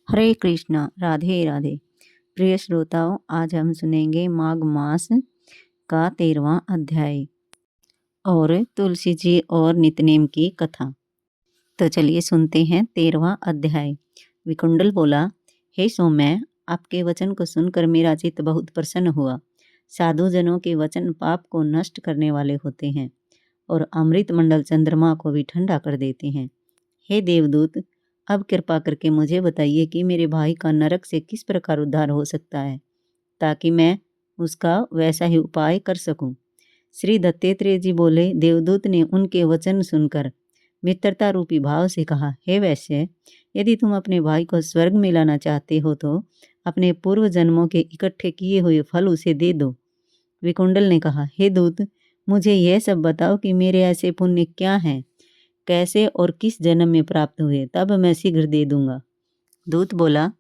हरे कृष्णा, राधे राधे। प्रिय श्रोताओं, आज हम सुनेंगे माघ मास का 13वां अध्याय और तुलसी जी और नित्यनेम की कथा। तो चलिए सुनते हैं 13वां अध्याय। विकुंडल बोला, हे सौम्य, आपके वचन को सुनकर मेरा चित्त बहुत प्रसन्न हुआ। साधु जनों के वचन पाप को नष्ट करने वाले होते हैं और अमृत मंडल चंद्रमा को भी ठंडा कर देते हैं। हे देवदूत, अब कृपा करके मुझे बताइए कि मेरे भाई का नरक से किस प्रकार उद्धार हो सकता है, ताकि मैं उसका वैसा ही उपाय कर सकूं। श्री दत्तात्रेय जी बोले, देवदूत ने उनके वचन सुनकर मित्रता रूपी भाव से कहा, हे वैश्य, यदि तुम अपने भाई को स्वर्ग में लाना चाहते हो तो अपने पूर्व जन्मों के इकट्ठे किए हुए फल उसे दे दो। विकुंडल ने कहा, हे दूत, मुझे यह सब बताओ कि मेरे ऐसे पुण्य क्या हैं, कैसे और किस जन्म में प्राप्त हुए, तब मैं शीघ्र दे दूंगा। दूत बोला,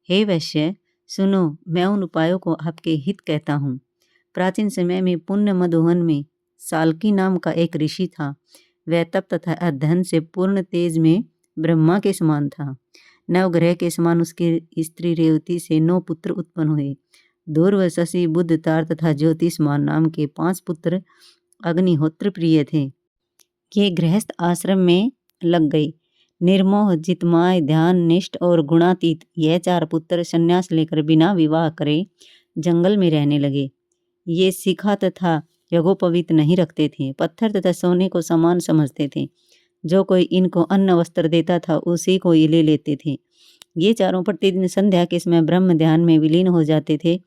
हे वैश्य, सुनो, मैं उन उपायों को आपके हित कहता हूँ। प्राचीन समय में पुण्य मधुवन में साल्की नाम का एक ऋषि था। वह तप तथा अध्ययन से पूर्ण तेज में ब्रह्मा के समान था। नवग्रह के समान उसकी स्त्री रेवती से 9 पुत्र उत्पन्न हुए। ध्रुव, शशि, बुध, तार तथा ज्योतिषमान नाम के 5 पुत्र अग्निहोत्र प्रिय थे। ये गृहस्थ आश्रम में लग गई। निर्मोह, जितमाय, ध्यान निष्ठ और गुणातीत यह 4 पुत्र संन्यास लेकर बिना विवाह करे जंगल में रहने लगे। ये शिखा तथा यज्ञोपवीत नहीं रखते थे, पत्थर तथा सोने को समान समझते थे। जो कोई इनको अन्न वस्त्र देता था उसी को ये ले लेते थे। ये चारों प्रतिदिन संध्या के समय ब्रह्म ध्यान में विलीन हो जाते थे।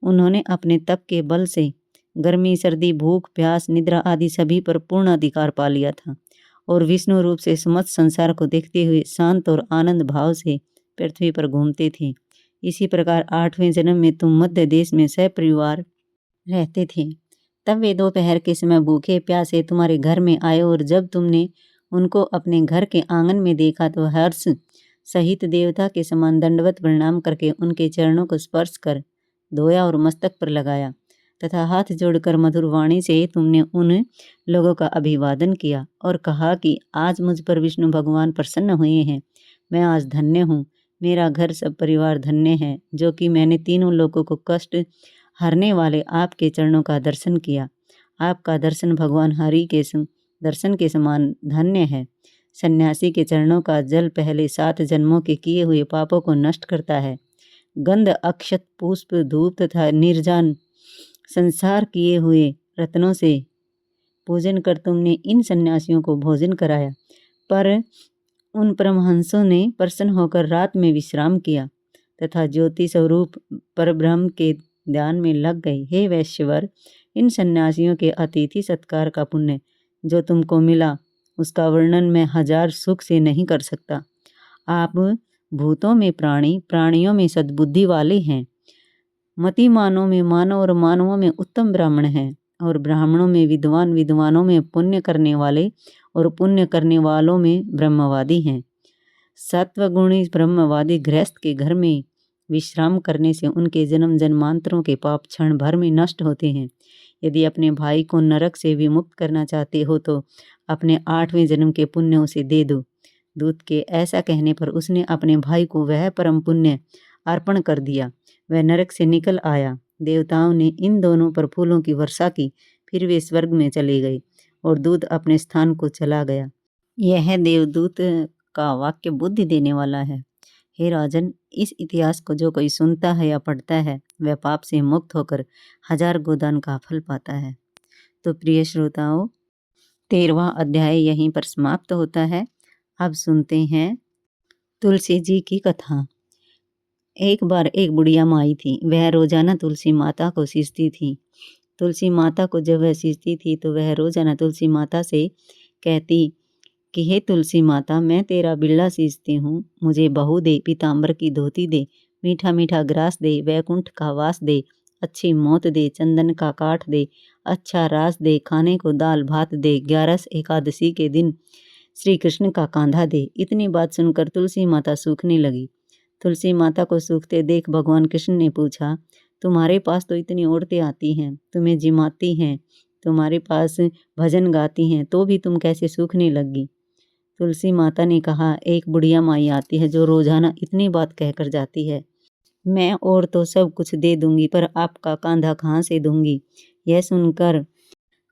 उन्होंने अपने तप के बल से गर्मी, सर्दी, भूख, प्यास, निद्रा आदि सभी पर पूर्ण अधिकार पा लिया था और विष्णु रूप से समस्त संसार को देखते हुए शांत और आनंद भाव से पृथ्वी पर घूमते थे। इसी प्रकार 8वें जन्म में तुम मध्य देश में सपरिवार रहते थे। तब वे दोपहर के समय भूखे प्यासे तुम्हारे घर में आए और जब तुमने उनको अपने घर के आंगन में देखा तो हर्ष सहित देवता के समान दंडवत प्रणाम करके उनके चरणों को स्पर्श कर धोया और मस्तक पर लगाया तथा हाथ जोड़कर मधुर वाणी से तुमने उन लोगों का अभिवादन किया और कहा कि आज मुझ पर विष्णु भगवान प्रसन्न हुए हैं। मैं आज धन्य हूँ, मेरा घर सब परिवार धन्य है, जो कि मैंने तीनों लोगों को कष्ट हरने वाले आपके चरणों का दर्शन किया। आपका दर्शन भगवान हरि के दर्शन के समान धन्य है। सन्यासी के चरणों का जल पहले 7 जन्मों के किए हुए पापों को नष्ट करता है। गंध, अक्षत, पुष्प, धूप तथा निर्जन संसार किए हुए रत्नों से पूजन कर तुमने इन सन्यासियों को भोजन कराया, पर उन परमहंसों ने प्रसन्न होकर रात में विश्राम किया तथा ज्योति स्वरूप परब्रह्म के ध्यान में लग गई। हे वैश्यवर, इन सन्यासियों के अतिथि सत्कार का पुण्य जो तुमको मिला उसका वर्णन मैं 1000 सुख से नहीं कर सकता। आप भूतों में प्राणी, प्राणियों में सद्बुद्धि वाले हैं, मतिमानों में मानव और मानवों में उत्तम ब्राह्मण हैं और ब्राह्मणों में विद्वान, विद्वानों में पुण्य करने वाले और पुण्य करने वालों में ब्रह्मवादी हैं। सत्वगुणी ब्रह्मवादी गृहस्थ के घर में विश्राम करने से उनके जन्म जन्मांतरों के पाप क्षण भर में नष्ट होते हैं। यदि अपने भाई को नरक से विमुक्त करना चाहते हो तो अपने 8वें जन्म के पुण्य उसे दे दो। दूत के ऐसा कहने पर उसने अपने भाई को वह परम पुण्य अर्पण कर दिया। वह नरक से निकल आया। देवताओं ने इन दोनों पर फूलों की वर्षा की, फिर वे स्वर्ग में चले गए और दूत अपने स्थान को चला गया। यह देवदूत का वाक्य बुद्धि देने वाला है। हे राजन, इस इतिहास को जो कोई सुनता है या पढ़ता है वह पाप से मुक्त होकर 1000 गोदान का फल पाता है। तो प्रिय श्रोताओं, 13वां अध्याय यहीं पर समाप्त होता है। अब सुनते हैं तुलसी जी की कथा। एक बार एक बुढ़िया माई थी। वह रोजाना तुलसी माता को सींचती थी। तुलसी माता को जब वह सींचती थी तो वह रोजाना तुलसी माता से कहती कि हे तुलसी माता, मैं तेरा बिल्ला सींचती हूँ, मुझे बहू दे, पीताम्बर की धोती दे, मीठा मीठा ग्रास दे, वैकुंठ का वास दे, अच्छी मौत दे, चंदन का काठ दे, अच्छा रास दे, खाने को दाल भात दे, 11 एकादशी के दिन श्री कृष्ण का कांधा दे। इतनी बात सुनकर तुलसी माता सूखने लगी। तुलसी माता को सूखते देख भगवान कृष्ण ने पूछा, तुम्हारे पास तो इतनी औरतें आती हैं, तुम्हें जिमाती हैं, तुम्हारे पास भजन गाती हैं, तो भी तुम कैसे सूखने लगी? तुलसी माता ने कहा, एक बुढ़िया माई आती है जो रोजाना इतनी बात कहकर जाती है, मैं और तो सब कुछ दे दूंगी पर आपका कांधा कहाँ से दूंगी। यह सुनकर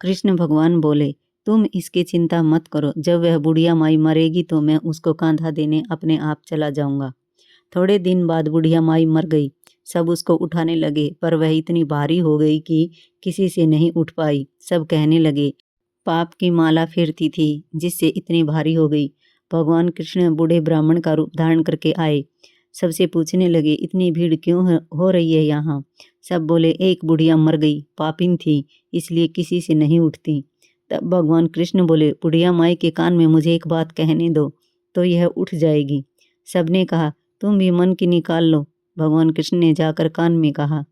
कृष्ण भगवान बोले, तुम इसकी चिंता मत करो, जब वह बुढ़िया माई मरेगी तो मैं उसको कांधा देने अपने आप चला जाऊंगा। थोड़े दिन बाद बुढ़िया माई मर गई। सब उसको उठाने लगे पर वह इतनी भारी हो गई कि किसी से नहीं उठ पाई। सब कहने लगे, पाप की माला फेरती थी जिससे इतनी भारी हो गई। भगवान कृष्ण बूढ़े ब्राह्मण का रूप धारण करके आए। सबसे पूछने लगे, इतनी भीड़ क्यों हो रही है यहाँ। सब बोले, एक बुढ़िया मर गई, पापिन थी, इसलिए किसी से नहीं उठती। तब भगवान कृष्ण बोले, बुढ़िया माई के कान में मुझे एक बात कहने दो तो यह उठ जाएगी। सबने कहा, तुम भी मन की निकाल लो। भगवान कृष्ण ने जाकर कान में कहा,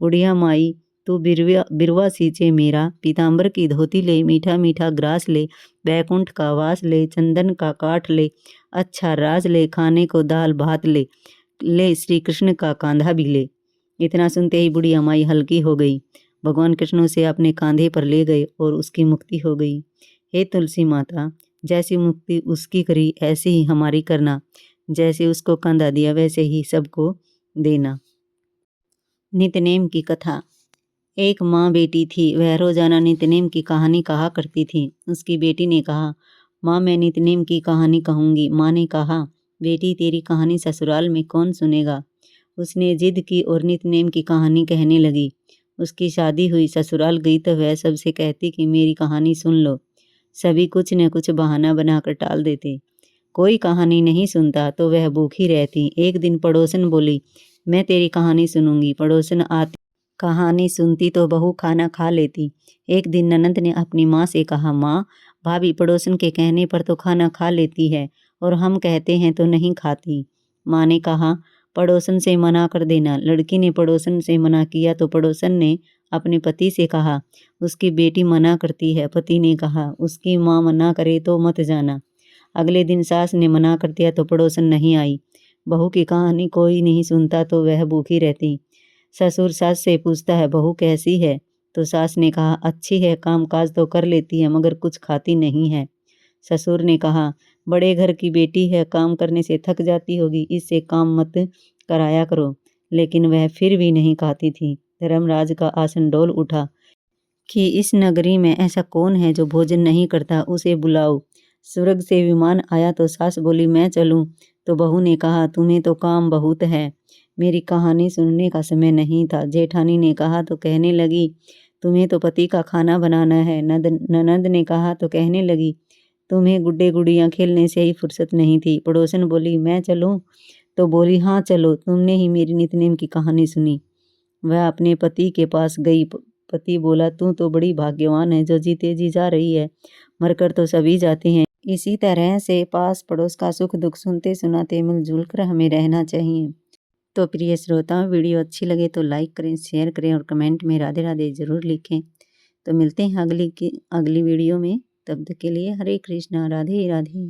बुढ़िया माई, तू बिरवा सींचे मेरा, पीताम्बर की धोती ले, मीठा मीठा ग्रास ले, बैकुंठ का वास ले, चंदन का काठ ले, अच्छा राज ले, खाने को दाल भात ले, श्री कृष्ण का कांधा भी ले। इतना सुनते ही बुढ़िया माई हल्की हो गई। भगवान कृष्ण उसे अपने कांधे पर ले गए और उसकी मुक्ति हो गई। हे तुलसी माता, जैसी मुक्ति उसकी करी ऐसे ही हमारी करना, जैसे उसको कंधा दिया वैसे ही सबको देना। नित्यनेम की कथा। एक माँ बेटी थी, वह रोजाना नित्यनेम की कहानी कहा करती थी। उसकी बेटी ने कहा, माँ मैं नित्यनेम की कहानी कहूँगी। माँ ने कहा, बेटी तेरी कहानी ससुराल में कौन सुनेगा। उसने जिद की और नित्यनेम की कहानी कहने लगी। उसकी शादी हुई, ससुराल गई तो वह सबसे कहती कि मेरी कहानी सुन लो। सभी कुछ न कुछ बहाना बनाकर टाल देते। कोई कहानी नहीं सुनता तो वह भूखी रहती। एक दिन पड़ोसन बोली, मैं तेरी कहानी सुनूंगी। पड़ोसन आती, कहानी सुनती तो बहू खाना खा लेती। एक दिन ननंद ने अपनी माँ से कहा, माँ, भाभी पड़ोसन के कहने पर तो खाना खा लेती है और हम कहते हैं तो नहीं खाती। माँ ने कहा, पड़ोसन से मना कर देना। लड़की ने पड़ोसन से मना किया तो पड़ोसन ने अपने पति से कहा, उसकी बेटी मना करती है। पति ने कहा, उसकी माँ मना करे तो मत जाना। अगले दिन सास ने मना कर दिया तो पड़ोसन नहीं आई। बहू की कहानी कोई नहीं सुनता तो वह भूखी रहती। ससुर सास से पूछता है, बहू कैसी है। तो सास ने कहा, अच्छी है, काम काज तो कर लेती है मगर कुछ खाती नहीं है। ससुर ने कहा, बड़े घर की बेटी है, काम करने से थक जाती होगी, इससे काम मत कराया करो। लेकिन वह फिर भी नहीं खाती थी। धर्मराज का आसन डोल उठा कि इस नगरी में ऐसा कौन है जो भोजन नहीं करता, उसे बुलाओ। स्वर्ग से विमान आया तो सास बोली, मैं चलूं। तो बहू ने कहा, तुम्हें तो काम बहुत है, मेरी कहानी सुनने का समय नहीं था। जेठानी ने कहा तो कहने लगी, तुम्हें तो पति का खाना बनाना है। ननद ने कहा तो कहने लगी, तुम्हें गुड्डे गुड़ियाँ खेलने से ही फुर्सत नहीं थी। पड़ोसन बोली, मैं चलूं। तो बोली, हाँ चलो, तुमने ही मेरी नित्यनेम की कहानी सुनी। वह अपने पति के पास गई। पति बोला, तू तो बड़ी भाग्यवान है जो जीते जी जा रही है, मरकर तो सभी जाते हैं। इसी तरह से पास पड़ोस का सुख दुख सुनते सुनाते मिलजुल कर हमें रहना चाहिए। तो प्रिय श्रोताओं, वीडियो अच्छी लगे तो लाइक करें, शेयर करें और कमेंट में राधे राधे ज़रूर लिखें। तो मिलते हैं अगली वीडियो में। तब तक के लिए हरे कृष्णा, राधे राधे।